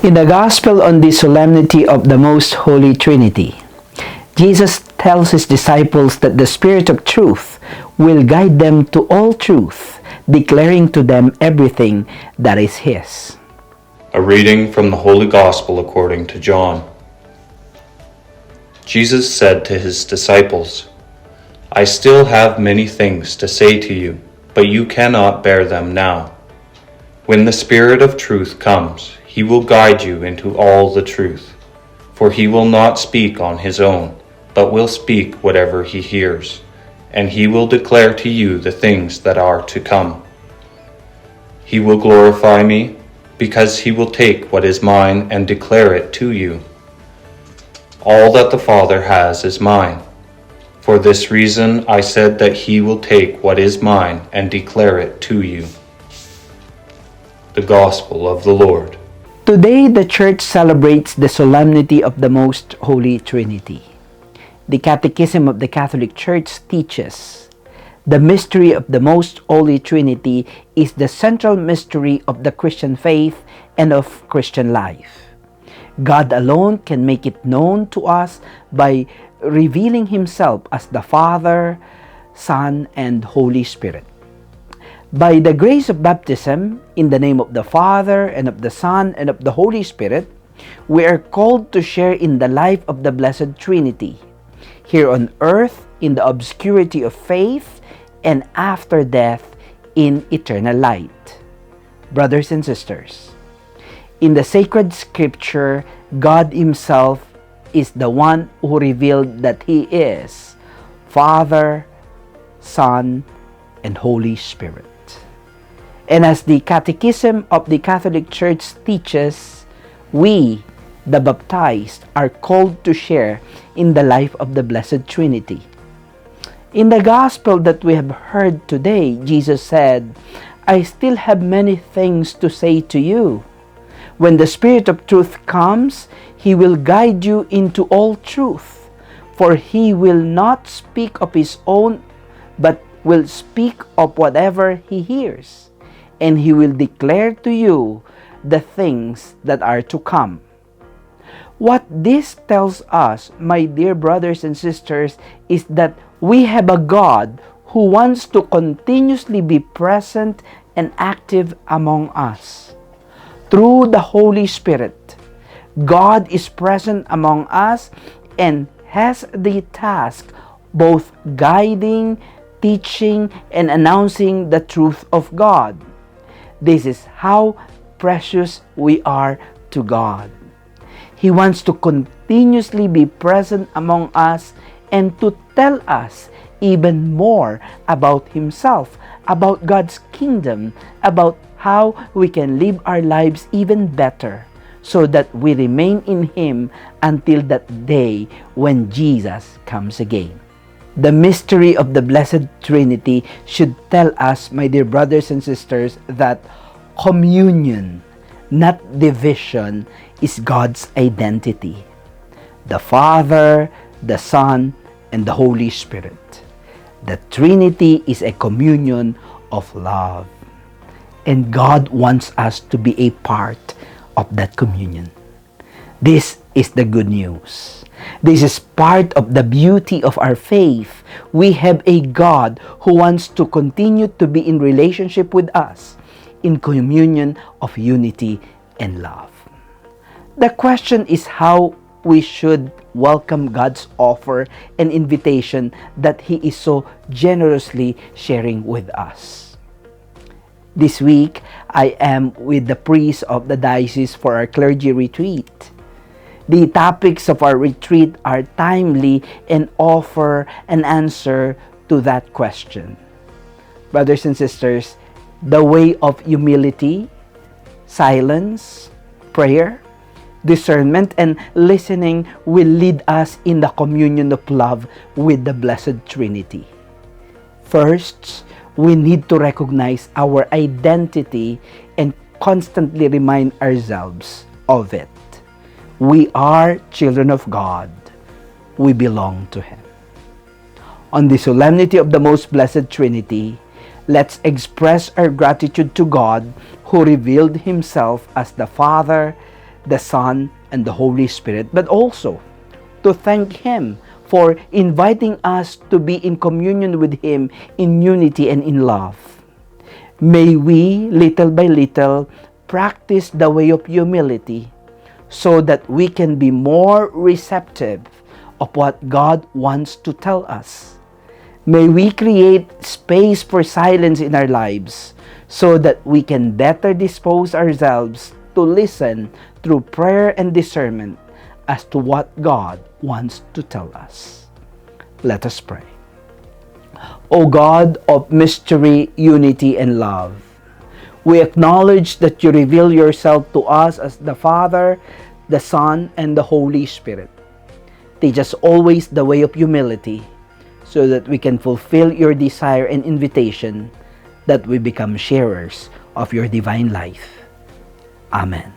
In the Gospel on the Solemnity of the Most Holy Trinity, Jesus tells his disciples that the Spirit of truth will guide them to all truth, declaring to them everything that is his. A reading from the Holy Gospel according to John. Jesus said to his disciples, "I still have many things to say to you, but you cannot bear them now. When the Spirit of truth comes, he will guide you into all the truth, for he will not speak on his own, but will speak whatever he hears, and he will declare to you the things that are to come. He will glorify me, because he will take what is mine and declare it to you. All that the Father has is mine. For this reason I said that he will take what is mine and declare it to you." The Gospel of the Lord. Today, the Church celebrates the Solemnity of the Most Holy Trinity. The Catechism of the Catholic Church teaches, "The mystery of the Most Holy Trinity is the central mystery of the Christian faith and of Christian life. God alone can make it known to us by revealing himself as the Father, Son, and Holy Spirit. By the grace of baptism, in the name of the Father, and of the Son, and of the Holy Spirit, we are called to share in the life of the Blessed Trinity, here on earth in the obscurity of faith, and after death in eternal light." Brothers and sisters, in the sacred scripture, God himself is the one who revealed that he is Father, Son, and Holy Spirit. And as the Catechism of the Catholic Church teaches, we, the baptized, are called to share in the life of the Blessed Trinity. In the Gospel that we have heard today, Jesus said, "I still have many things to say to you. When the Spirit of truth comes, he will guide you into all truth, for he will not speak of his own, but will speak of whatever he hears, and he will declare to you the things that are to come." What this tells us, my dear brothers and sisters, is that we have a God who wants to continuously be present and active among us. Through the Holy Spirit, God is present among us and has the task both guiding, teaching, and announcing the truth of God. This is how precious we are to God. He wants to continuously be present among us and to tell us even more about himself, about God's kingdom, about how we can live our lives even better, so that we remain in him until that day when Jesus comes again. The mystery of the Blessed Trinity should tell us, my dear brothers and sisters, that communion, not division, is God's identity. The Father, the Son, and the Holy Spirit. The Trinity is a communion of love. And God wants us to be a part of that communion. This is the good news. This is part of the beauty of our faith. We have a God who wants to continue to be in relationship with us, in communion of unity and love. The question is how we should welcome God's offer and invitation that He is so generously sharing with us. This week, I am with the priest of the diocese for our clergy retreat. The topics of our retreat are timely and offer an answer to that question. Brothers and sisters, the way of humility, silence, prayer, discernment, and listening will lead us in the communion of love with the Blessed Trinity. First, we need to recognize our identity and constantly remind ourselves of it. We are children of God. We belong to Him. On the solemnity of the Most Blessed Trinity, let's express our gratitude to God who revealed Himself as the Father, the Son, and the Holy Spirit, but also to thank Him for inviting us to be in communion with Him in unity and in love. May we, little by little, practice the way of humility so that we can be more receptive of what God wants to tell us. May we create space for silence in our lives so that we can better dispose ourselves to listen through prayer and discernment as to what God wants to tell us. Let us pray. O God of mystery, unity, and love, we acknowledge that you reveal yourself to us as the Father, the Son, and the Holy Spirit. Teach us always the way of humility so that we can fulfill your desire and invitation that we become sharers of your divine life. Amen.